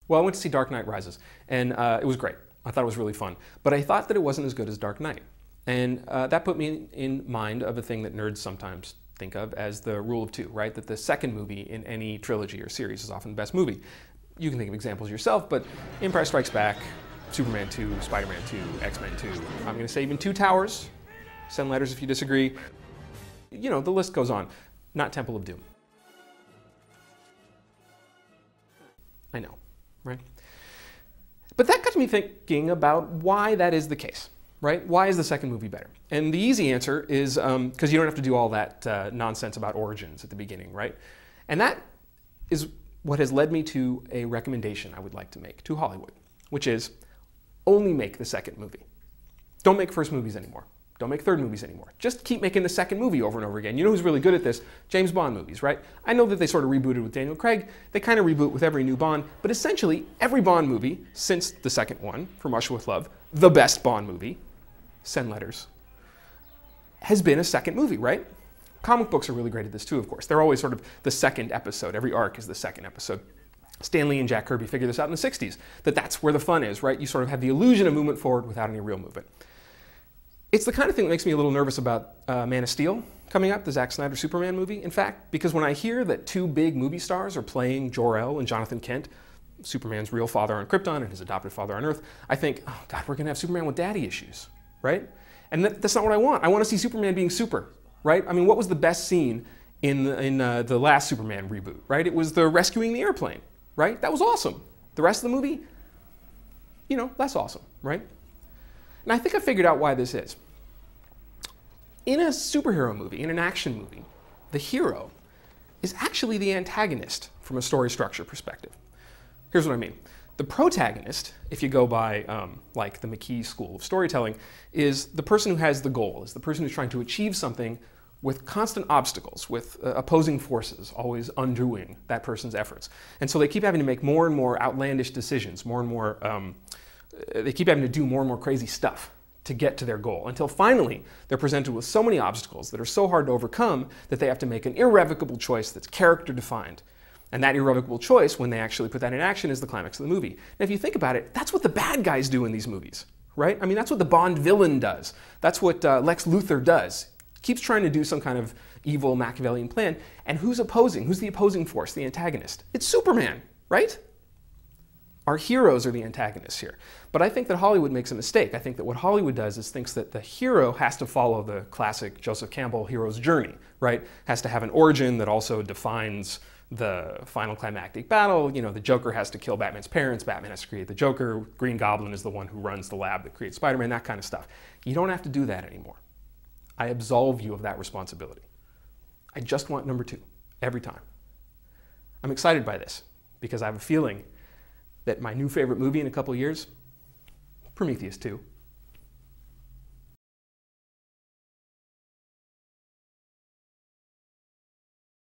Well, I went to see Dark Knight Rises, and it was great. I thought it was really fun. But I thought that it wasn't as good as Dark Knight. And that put me in mind of a thing that nerds sometimes think of as the rule of two, right? That the second movie in any trilogy or series is often the best movie. You can think of examples yourself, but Empire Strikes Back, Superman 2, Spider-Man 2, X-Men 2. I'm going to say even Two Towers. Send letters if you disagree. You know, the list goes on. Not Temple of Doom. I know, right? But that got me thinking about why that is the case, right? Why is the second movie better? And the easy answer is because you don't have to do all that nonsense about origins at the beginning, right? And that is what has led me to a recommendation I would like to make to Hollywood, which is only make the second movie. Don't make first movies anymore. Don't make third movies anymore. Just keep making the second movie over and over again. You know who's really good at this? James Bond movies, right? I know that they sort of rebooted with Daniel Craig. They kind of reboot with every new Bond. But essentially, every Bond movie since the second one, From Russia with Love, the best Bond movie, send letters, has been a second movie, right? Comic books are really great at this too, of course. They're always sort of the second episode. Every arc is the second episode. Stan Lee and Jack Kirby figured this out in the 60s, that's where the fun is, right? You sort of have the illusion of movement forward without any real movement. It's the kind of thing that makes me a little nervous about Man of Steel coming up, the Zack Snyder Superman movie, in fact, because when I hear that two big movie stars are playing Jor-El and Jonathan Kent, Superman's real father on Krypton and his adopted father on Earth, I think, oh God, we're gonna have Superman with daddy issues, right? And that's not what I want. I want to see Superman being super, right? I mean, what was the best scene in the last Superman reboot, right? It was the rescuing the airplane, right? That was awesome. The rest of the movie, you know, less awesome, right? And I think I figured out why this is. In a superhero movie, in an action movie, the hero is actually the antagonist from a story structure perspective. Here's what I mean. The protagonist, if you go by like the McKee school of storytelling, is the person who has the goal, is the person who's trying to achieve something with constant obstacles, with opposing forces, always undoing that person's efforts. And so they keep having to make more and more outlandish decisions, more and more, they keep having to do more and more crazy stuff to get to their goal, until finally they're presented with so many obstacles that are so hard to overcome that they have to make an irrevocable choice that's character defined. And that irrevocable choice, when they actually put that in action, is the climax of the movie. Now, if you think about it, that's what the bad guys do in these movies, right? I mean, that's what the Bond villain does. That's what Lex Luthor does. Keeps trying to do some kind of evil Machiavellian plan. And who's opposing? Who's the opposing force, the antagonist? It's Superman, right? Our heroes are the antagonists here. But I think that Hollywood makes a mistake. I think that what Hollywood does is thinks that the hero has to follow the classic Joseph Campbell hero's journey, right? Has to have an origin that also defines the final climactic battle. You know, the Joker has to kill Batman's parents, Batman has to create the Joker, Green Goblin is the one who runs the lab that creates Spider-Man, that kind of stuff. You don't have to do that anymore. I absolve you of that responsibility. I just want number two, every time. I'm excited by this, because I have a feeling that my new favorite movie in a couple years, Prometheus 2,